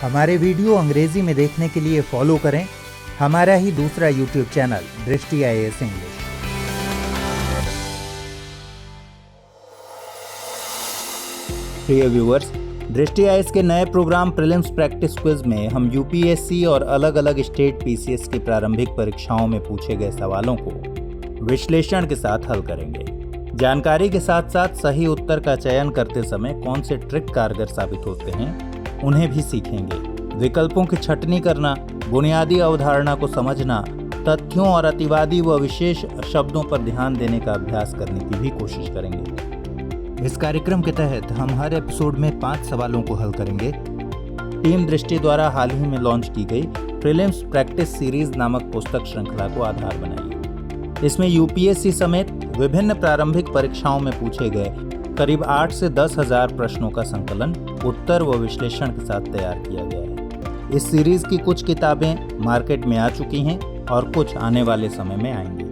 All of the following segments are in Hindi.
हमारे वीडियो अंग्रेजी में देखने के लिए फॉलो करें हमारा ही दूसरा यूट्यूब चैनल दृष्टि IAS इंग्लिश। प्रिय व्यूअर्स, दृष्टि IAS के नए प्रोग्राम प्रीलिम्स प्रैक्टिस क्विज में हम UPSC और अलग अलग स्टेट PCS की प्रारंभिक परीक्षाओं में पूछे गए सवालों को विश्लेषण के साथ हल करेंगे। जानकारी के साथ साथ सही उत्तर का चयन करते समय कौन से ट्रिक कारगर साबित होते हैं उन्हें भी सीखेंगे। विकल्पों की छंटनी करना, बुनियादी अवधारणा को समझना, तथ्यों और अतिवादी व विशेष शब्दों पर ध्यान देने का अभ्यास करने की भी कोशिश करेंगे। इस कार्यक्रम के तहत हम हर एपिसोड में 5 सवालों को हल करेंगे। टीम दृष्टि द्वारा हाल ही में लॉन्च की गई प्रीलिम्स प्रैक्टिस सीरीज नामक पुस्तक श्रृंखला को आधार बनाइए। इसमें UPSC समेत विभिन्न प्रारंभिक परीक्षाओं में पूछे गए करीब 8 से 10 हजार प्रश्नों का संकलन, उत्तर व विश्लेषण के साथ तैयार किया गया है। इस सीरीज की कुछ किताबें मार्केट में आ चुकी हैं और कुछ आने वाले समय में आएंगी।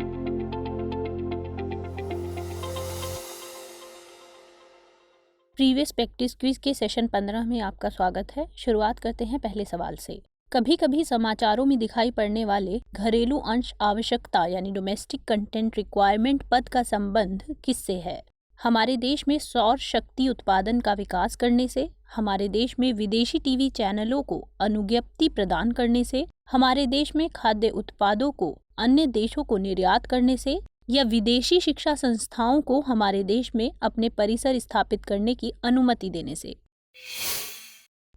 प्रीवियस प्रैक्टिस क्विज के सेशन 15 में आपका स्वागत है। शुरुआत करते हैं पहले सवाल से। कभी कभी समाचारों में दिखाई पड़ने वाले घरेलू अंश आवश्यकता यानी डोमेस्टिक कंटेंट रिक्वायरमेंट पद का संबंध किससे है? हमारे देश में सौर शक्ति उत्पादन का विकास करने से, हमारे देश में विदेशी टीवी चैनलों को अनुज्ञप्ति प्रदान करने से, हमारे देश में खाद्य उत्पादों को अन्य देशों को निर्यात करने से, या विदेशी शिक्षा संस्थाओं को हमारे देश में अपने परिसर स्थापित करने की अनुमति देने से।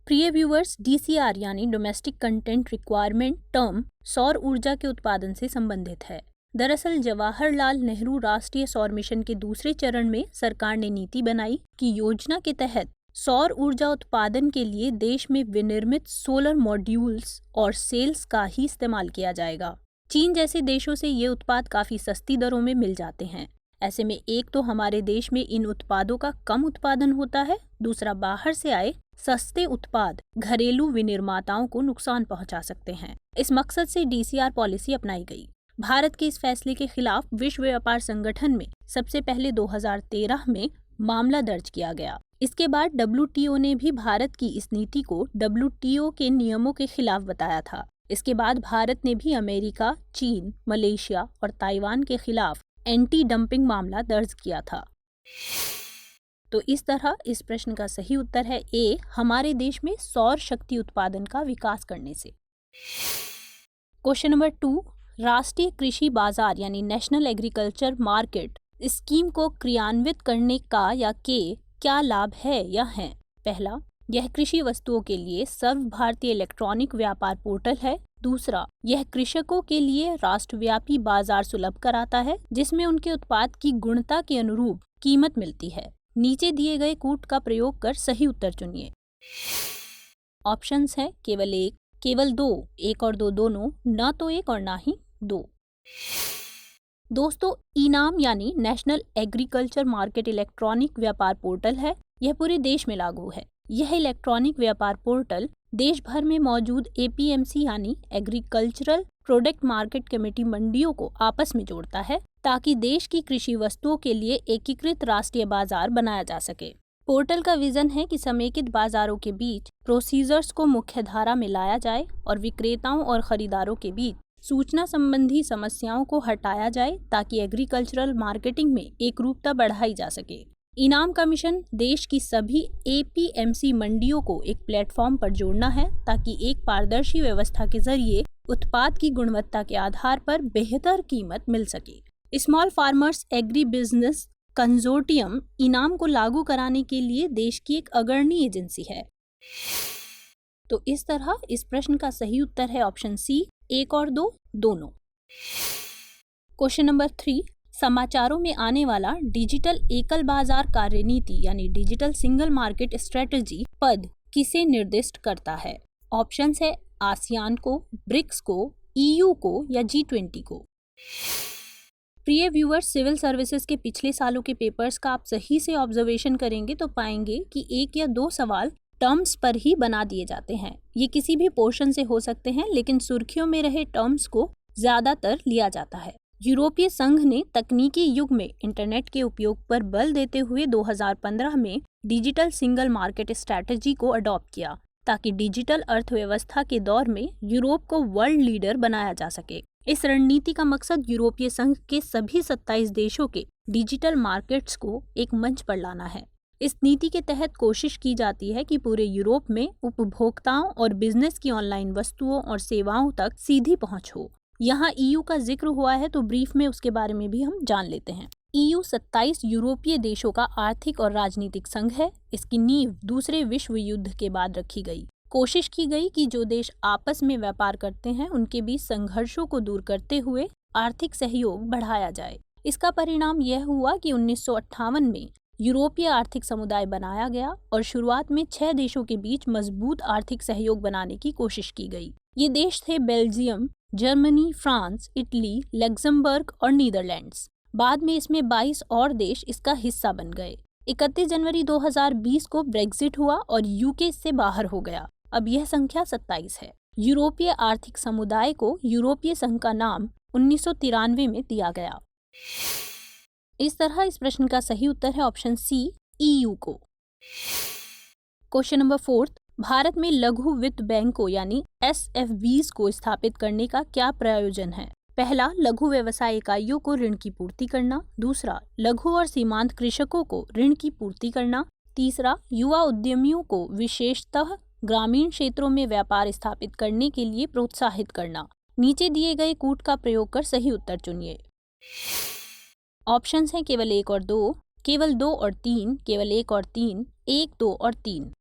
प्रिय व्यूअर्स, DCR यानी डोमेस्टिक कंटेंट रिक्वायरमेंट टर्म सौर ऊर्जा के उत्पादन से संबंधित है। दरअसल जवाहरलाल नेहरू राष्ट्रीय सौर मिशन के दूसरे चरण में सरकार ने नीति बनाई कि योजना के तहत सौर ऊर्जा उत्पादन के लिए देश में विनिर्मित सोलर मॉड्यूल्स और सेल्स का ही इस्तेमाल किया जाएगा। चीन जैसे देशों से ये उत्पाद काफी सस्ती दरों में मिल जाते हैं। ऐसे में एक तो हमारे देश में इन उत्पादों का कम उत्पादन होता है, दूसरा बाहर से आए सस्ते उत्पाद घरेलू विनिर्माताओं को नुकसान पहुंचा सकते हैं। इस मकसद से DCR पॉलिसी अपनाई गई। भारत के इस फैसले के खिलाफ विश्व व्यापार संगठन में सबसे पहले 2013 में मामला दर्ज किया गया। इसके बाद WTO ने भी भारत की इस नीति को WTO के नियमों के खिलाफ बताया था। इसके बाद भारत ने भी अमेरिका, चीन, मलेशिया और ताइवान के खिलाफ एंटी डंपिंग मामला दर्ज किया था। तो इस तरह इस प्रश्न का सही उत्तर है A, हमारे देश में सौर शक्ति उत्पादन का विकास करने से। क्वेश्चन नंबर 2, राष्ट्रीय कृषि बाजार यानी नेशनल एग्रीकल्चर मार्केट स्कीम को क्रियान्वित करने का या के क्या लाभ है या हैं? पहला, यह कृषि वस्तुओं के लिए सर्व भारतीय इलेक्ट्रॉनिक व्यापार पोर्टल है। दूसरा, यह कृषकों के लिए राष्ट्रव्यापी बाजार सुलभ कराता है जिसमें उनके उत्पाद की गुणवत्ता के अनुरूप कीमत मिलती है। नीचे दिए गए कूट का प्रयोग कर सही उत्तर चुनिए। ऑप्शंस हैं केवल 1, केवल 2, 1 और 2 दोनों, न तो 1 और ना ही 2। दोस्तों, इनाम यानी नेशनल एग्रीकल्चर मार्केट इलेक्ट्रॉनिक व्यापार पोर्टल है। यह पूरे देश में लागू है। यह इलेक्ट्रॉनिक व्यापार पोर्टल देश भर में मौजूद APMC यानी एग्रीकल्चरल प्रोडक्ट मार्केट कमेटी मंडियों को आपस में जोड़ता है ताकि देश की कृषि वस्तुओं के लिए एकीकृत राष्ट्रीय बाजार बनाया जा सके। पोर्टल का विजन है कि समेकित बाजारों के बीच प्रोसीजर्स को मुख्य धारा में लाया जाए और विक्रेताओं और खरीदारों के बीच सूचना संबंधी समस्याओं को हटाया जाए ताकि एग्रीकल्चरल मार्केटिंग में एकरूपता बढ़ाई जा सके। इनाम का मिशन देश की सभी APMC मंडियों को एक प्लेटफॉर्म पर जोड़ना है ताकि एक पारदर्शी व्यवस्था के जरिए उत्पाद की गुणवत्ता के आधार पर बेहतर कीमत मिल सके। Small farmers agri business consortium इनाम को लागू कराने के लिए देश की एक अग्रणी एजेंसी है। तो इस तरह इस प्रश्न का सही उत्तर है ऑप्शन C, 1 और 2 दोनों। क्वेश्चन नंबर 3, समाचारों में आने वाला डिजिटल एकल बाजार कार्यनीति यानी डिजिटल सिंगल मार्केट स्ट्रेटजी पद किसे निर्दिष्ट करता है? ऑप्शंस है आसियान को, ब्रिक्स को, EU को या G20 को। प्रिय व्यूअर्स, सिविल सर्विसेज के पिछले सालों के पेपर्स का आप सही से ऑब्जर्वेशन करेंगे तो पाएंगे कि 1 या 2 सवाल टर्म्स पर ही बना दिए जाते हैं। ये किसी भी पोर्शन से हो सकते हैं, लेकिन सुर्खियों में रहे टर्म्स को ज्यादातर लिया जाता है। यूरोपीय संघ ने तकनीकी युग में इंटरनेट के उपयोग पर बल देते हुए 2015 में डिजिटल सिंगल मार्केट स्ट्रैटेजी को अडॉप्ट किया। ताकि डिजिटल अर्थव्यवस्था के दौर में यूरोप को वर्ल्ड लीडर बनाया जा सके। इस रणनीति का मकसद यूरोपीय संघ के सभी 27 देशों के डिजिटल मार्केट्स को एक मंच पर लाना है। इस नीति के तहत कोशिश की जाती है कि पूरे यूरोप में उपभोक्ताओं और बिजनेस की ऑनलाइन वस्तुओं और सेवाओं तक सीधी पहुंच हो। यहाँ EU का जिक्र हुआ है तो ब्रीफ में उसके बारे में भी हम जान लेते हैं। EU 27 यूरोपीय देशों का आर्थिक और राजनीतिक संघ है। इसकी नींव दूसरे विश्व युद्ध के बाद रखी गई। कोशिश की गई कि जो देश आपस में व्यापार करते हैं उनके बीच संघर्षों को दूर करते हुए आर्थिक सहयोग बढ़ाया जाए। इसका परिणाम यह हुआ कि 1958 में यूरोपीय आर्थिक समुदाय बनाया गया और शुरुआत में 6 देशों के बीच मजबूत आर्थिक सहयोग बनाने की कोशिश की गई। ये देश थे Belgium, Germany, France, Italy, Luxembourg और नीदरलैंड्स। बाद में इसमें 22 और देश इसका हिस्सा बन गए। 31 जनवरी 2020 को ब्रेक्जिट हुआ और यूके इससे बाहर हो गया। अब यह संख्या 27 है। यूरोपीय आर्थिक समुदाय को यूरोपीय संघ का नाम 1993 में दिया गया। इस तरह इस प्रश्न का सही उत्तर है ऑप्शन सी, EU को। क्वेश्चन नंबर 4, भारत में लघु वित्त बैंकों यानी SFBs को स्थापित करने का क्या प्रयोजन है? पहला, लघु व्यवसाय इकाइयों को ऋण की पूर्ति करना। दूसरा, लघु और सीमांत कृषकों को ऋण की पूर्ति करना। तीसरा, युवा उद्यमियों को विशेषतः ग्रामीण क्षेत्रों में व्यापार स्थापित करने के लिए प्रोत्साहित करना। नीचे दिए गए कूट का प्रयोग कर सही उत्तर चुनिए। ऑप्शंस हैं केवल 1 और 2, केवल 2 और 3, केवल 1 और 3, 1, 2 और 3।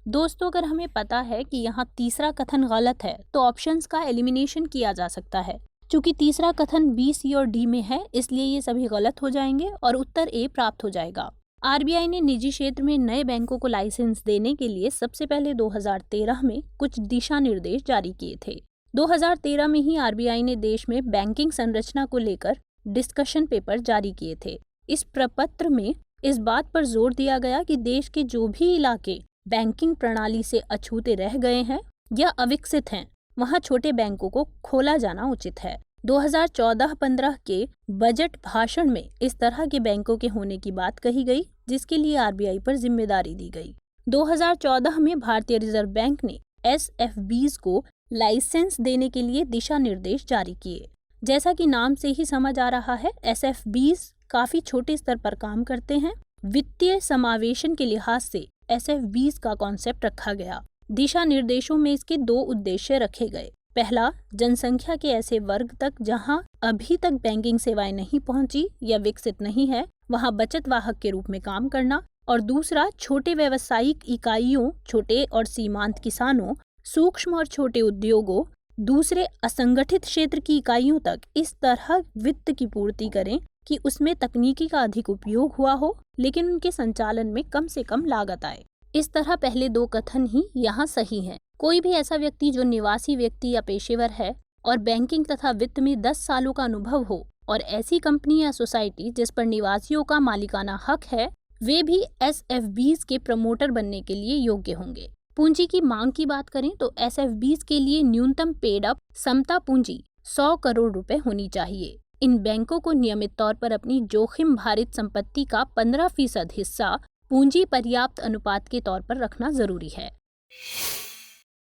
दोस्तों, अगर हमें पता है कि यहाँ तीसरा कथन गलत है तो ऑप्शंस का एलिमिनेशन किया जा सकता है। चूंकि तीसरा कथन B, C और D में है इसलिए ये सभी गलत हो जाएंगे और उत्तर A प्राप्त हो जाएगा। RBI ने निजी क्षेत्र में नए बैंकों को लाइसेंस देने के लिए सबसे पहले 2013 में कुछ दिशा निर्देश जारी किए थे। 2013 में ही RBI ने देश में बैंकिंग संरचना को लेकर डिस्कशन पेपर जारी किए थे। इस प्रपत्र में इस बात पर जोर दिया गया कि देश के जो भी इलाके बैंकिंग प्रणाली से अछूते रह गए हैं या अविकसित हैं, वहां छोटे बैंकों को खोला जाना उचित है। 2014-15 के बजट भाषण में इस तरह के बैंकों के होने की बात कही गई, जिसके लिए RBI पर जिम्मेदारी दी गई। 2014 में भारतीय रिजर्व बैंक ने SFBs को लाइसेंस देने के लिए दिशा निर्देश जारी किए। जैसा कि नाम से ही समझ आ रहा है, SFBs काफी छोटे स्तर पर काम करते हैं। वित्तीय समावेशन के लिहाज से SFBs का कॉन्सेप्ट रखा गया। दिशा निर्देशों में इसके 2 उद्देश्य रखे गए। पहला, जनसंख्या के ऐसे वर्ग तक जहां अभी तक बैंकिंग सेवाएं नहीं पहुंची या विकसित नहीं है, वहां बचत वाहक के रूप में काम करना। और दूसरा, छोटे व्यावसायिक इकाइयों, छोटे और सीमांत किसानों, सूक्ष्म और छोटे उद्योगों, दूसरे असंगठित क्षेत्र की इकाइयों तक इस तरह वित्त की पूर्ति करें कि उसमें तकनीकी का अधिक उपयोग हुआ हो लेकिन उनके संचालन में कम से कम लागत आए। इस तरह पहले 2 कथन ही यहाँ सही हैं। कोई भी ऐसा व्यक्ति जो निवासी व्यक्ति या पेशेवर है और बैंकिंग तथा वित्त में 10 सालों का अनुभव हो और ऐसी कंपनी या सोसाइटी जिस पर निवासियों का मालिकाना हक है, वे भी SFBs के प्रमोटर बनने के लिए योग्य होंगे। पूंजी की मांग की बात करें तो SFBs के लिए न्यूनतम पेड अप समता पूंजी 100 करोड़ रुपए होनी चाहिए। इन बैंकों को नियमित तौर पर अपनी जोखिम भारित संपत्ति का 15% हिस्सा पूंजी पर्याप्त अनुपात के तौर पर रखना जरूरी है।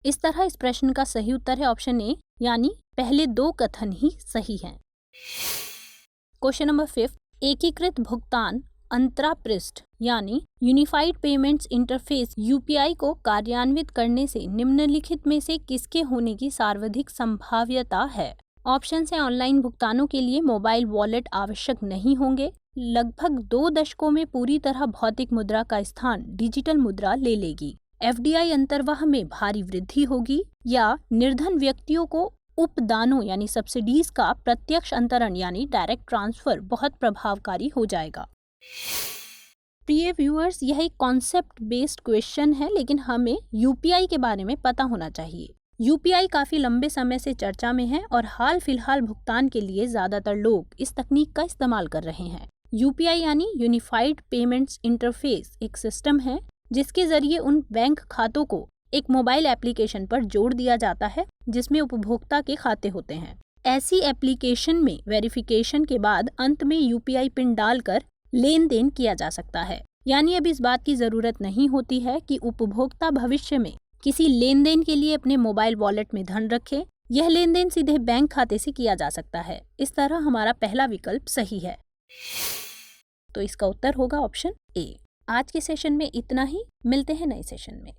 इस तरह इस प्रश्न का सही उत्तर है ऑप्शन ए, यानी पहले 2 कथन ही सही हैं। क्वेश्चन नंबर 5, एकीकृत भुगतान अंतरापृष्ठ यानी यूनिफाइड पेमेंट्स इंटरफेस UPI को कार्यान्वित करने से निम्नलिखित में से किसके होने की सर्वाधिक संभाव्यता है? ऑप्शन है, ऑनलाइन भुगतानों के लिए मोबाइल वॉलेट आवश्यक नहीं होंगे। लगभग 2 दशकों में पूरी तरह भौतिक मुद्रा का स्थान डिजिटल मुद्रा ले लेगी। FDI अंतर्वाह में भारी वृद्धि होगी। या निर्धन व्यक्तियों को उपदानों यानी सब्सिडीज का प्रत्यक्ष अंतरण यानी डायरेक्ट ट्रांसफर बहुत प्रभावकारी हो जाएगा। प्रिय व्यूअर्स, यह एक कॉन्सेप्ट बेस्ड क्वेश्चन है लेकिन हमें UPI के बारे में पता होना चाहिए। UPI काफी लंबे समय से चर्चा में है और हाल फिलहाल भुगतान के लिए ज्यादातर लोग इस तकनीक का इस्तेमाल कर रहे हैं। UPI यानी यूनिफाइड पेमेंट्स इंटरफेस एक सिस्टम है जिसके जरिए उन बैंक खातों को एक मोबाइल एप्लीकेशन पर जोड़ दिया जाता है जिसमें उपभोक्ता के खाते होते हैं। ऐसी एप्लीकेशन में वेरिफिकेशन के बाद अंत में UPI पिन डालकर लेन देन किया जा सकता है। यानी अब इस बात की ज़रूरत नहीं होती है कि उपभोक्ता भविष्य में किसी लेन देन के लिए अपने मोबाइल वॉलेट में धन रखे। यह लेन देन सीधे बैंक खाते से किया जा सकता है। इस तरह हमारा पहला विकल्प सही है। तो इसका उत्तर होगा ऑप्शन ए। आज के सेशन में इतना ही, मिलते हैं नए सेशन में।